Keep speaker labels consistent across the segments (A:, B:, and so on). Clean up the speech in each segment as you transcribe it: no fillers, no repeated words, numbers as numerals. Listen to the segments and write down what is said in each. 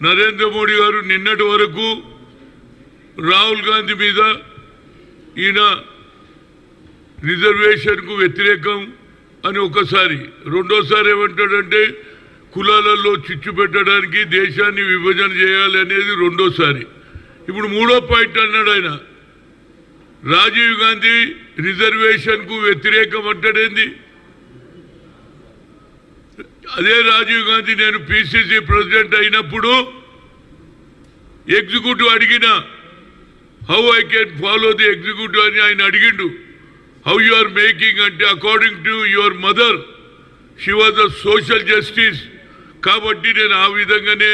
A: నరేంద్ర మోడీ గారు నిన్నటి వరకు రాహుల్ గాంధీ మీద ఈయన రిజర్వేషన్కు వ్యతిరేకం అని ఒకసారి, రెండోసారి ఏమంటాడంటే కులాలలో చిచ్చు పెట్టడానికి దేశాన్ని విభజన చేయాలి అనేది రెండోసారి. ఇప్పుడు మూడో పాయింట్ అన్నాడు ఆయన, రాజీవ్ గాంధీ రిజర్వేషన్కు వ్యతిరేకం అంటాడేంది? అదే రాజీవ్ గాంధీ నేను పిసిసి ప్రెసిడెంట్ అయినప్పుడు ఎగ్జిక్యూటివ్ అడిగిన how I can follow the executive అని ఆయన అడిగిండు. హౌ యు ఆర్ మేకింగ్ అంటే according to your mother she was a social justice, కాబట్టి నేను ఆ విధంగానే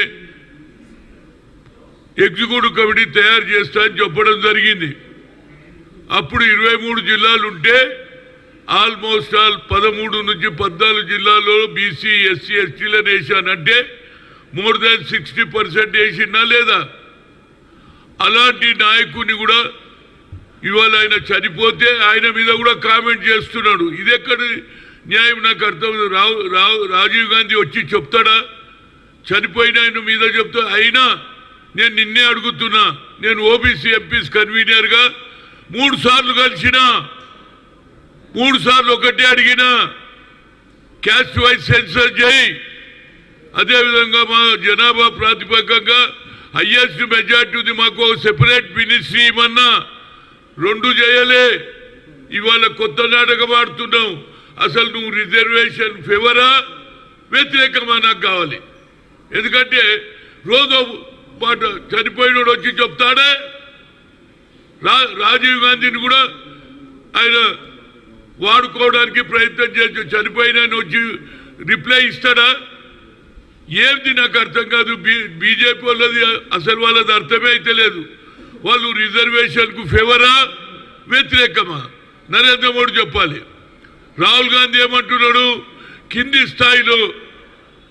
A: ఎగ్జిక్యూటివ్ కమిటీ తయారు చేస్తా అని చెప్పడం జరిగింది. అప్పుడు 23 జిల్లాలు ఉంటే ఆల్మోస్ట్ ఆల్ 13 నుంచి 14 జిల్లాల్లో బీసీ ఎస్సీ ఎస్టీలను వేసానంటే మోర్ దాన్ 60% వేసినా లేదా? అలాంటి నాయకుడిని కూడా ఇవాళ ఆయన చనిపోతే ఆయన మీద కూడా కామెంట్ చేస్తున్నాడు. ఇది ఎక్కడ న్యాయం నాకు అర్థం. రాజీవ్ గాంధీ వచ్చి చెప్తాడా? చనిపోయిన ఆయన మీద చెప్తా. అయినా నేను నిన్నే అడుగుతున్నా, నేను ఓబీసీ ఎంపీస్ కన్వీనర్గా 3 సార్లు కలిసిన, 3 సార్లు ఒకటే అడిగినా క్యాస్ట్ వైజ్ సెన్సర్ చేయి, అదేవిధంగా మా జనాభా ప్రాతిపదికంగా హైయెస్ట్ మెజార్టీ ఉంది, మాకు సెపరేట్ మినిస్ట్రీ ఇవ్వన్నా, 2 చేయలే. ఇవాళ కొత్త నాటకం ఆడుతున్నావు. అసలు నువ్వు రిజర్వేషన్ ఫేవరా వ్యతిరేకమా నాకు కావాలి. ఎందుకంటే రోజు పాట చనిపోయినోడు వచ్చి చెప్తాడే. రాజీవ్ గాంధీని కూడా ఆయన వాడుకోవడానికి ప్రయత్నం చేసి చనిపోయిన వచ్చి రిప్లై ఇస్తాడా? ఏంది నాకు అర్థం కాదు. బీజేపీ వాళ్ళది అసలు వాళ్ళది అర్థమే అయితే లేదు. వాళ్ళు రిజర్వేషన్కు ఫేవరా వ్యతిరేకమా నరేంద్ర మోడీ చెప్పాలి. రాహుల్ గాంధీ ఏమంటున్నాడు, కింది స్థాయిలో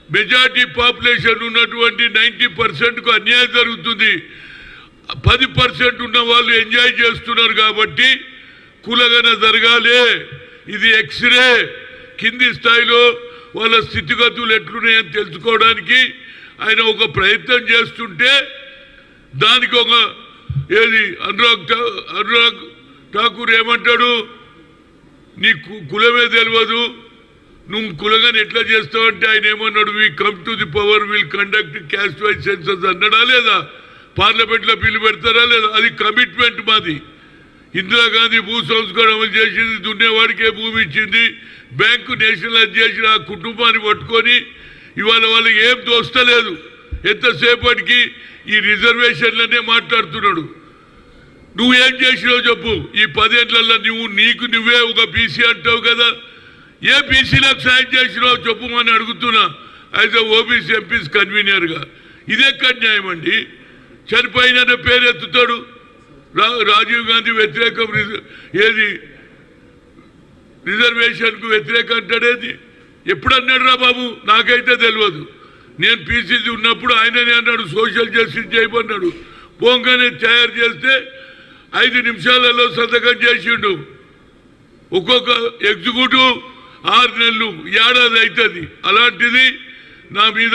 A: మెజార్టీ పాపులేషన్ ఉన్నటువంటి 90%కు అన్యాయం జరుగుతుంది, 10% ఉన్న వాళ్ళు ఎంజాయ్ చేస్తున్నారు కాబట్టి కులగన జరగాలి. ఇది ఎక్స్రే. కింది స్థాయిలో వాళ్ళ స్థితిగతులు ఎట్లున్నాయని తెలుసుకోవడానికి ఆయన ఒక ప్రయత్నం చేస్తుంటే దానికి ఒక ఏది అనురాగ్ ఠాకూర్ ఏమంటాడు, నీ కులమే తెలియదు, నువ్వు కులగాని ఎట్లా చేస్తావంటే ఆయన ఏమన్నాడు, we come to the power will conduct caste wise census అన్నాడా లేదా? పార్లమెంట్లో బిల్లు పెడతారా లేదా? అది కమిట్మెంట్ మాది. ఇందిరాగాంధీ భూ సంస్కరణ అమలు చేసింది, దున్నేవాడికే భూమి ఇచ్చింది, బ్యాంకు నేషనలైజ్ చేసిన ఆ కుటుంబాన్ని పట్టుకొని ఇవాళ వాళ్ళకి ఏం దోస్తలేదు. ఎంతసేపటికి ఈ రిజర్వేషన్లనే మాట్లాడుతున్నాడు. నువ్వేం చేసినావు చెప్పు. ఈ 10 ఏళ్లలో నీకు నువ్వే ఒక బీసీ అంటావు కదా, ఏ బీసీలకు సాయం చేసినావు చెప్పుమని అడుగుతున్నా యాజ్ ఎ ఓబీసీ ఎంపీస్ కన్వీనర్గా. ఇదెక్కడ న్యాయం అండి? చనిపోయిన పేరు ఎత్తుతాడు. రాజీవ్ గాంధీ వ్యతిరేకం, ఏది రిజర్వేషన్కు వ్యతిరేకం అంటాడేది? ఎప్పుడు అన్నాడు రా బాబు? నాకైతే తెలియదు. నేను పీసీసీ ఉన్నప్పుడు ఆయననే అన్నాడు సోషల్ జస్టిస్ చేయమన్నాడు. పోంగానే తయారు చేస్తే 5 నిమిషాలలో సంతకం చేసిండు. ఒక్కొక్క ఎగ్జిక్యూటివ్ 6 నెలలు, ఏడాది అవుతుంది. అలాంటిది నా మీద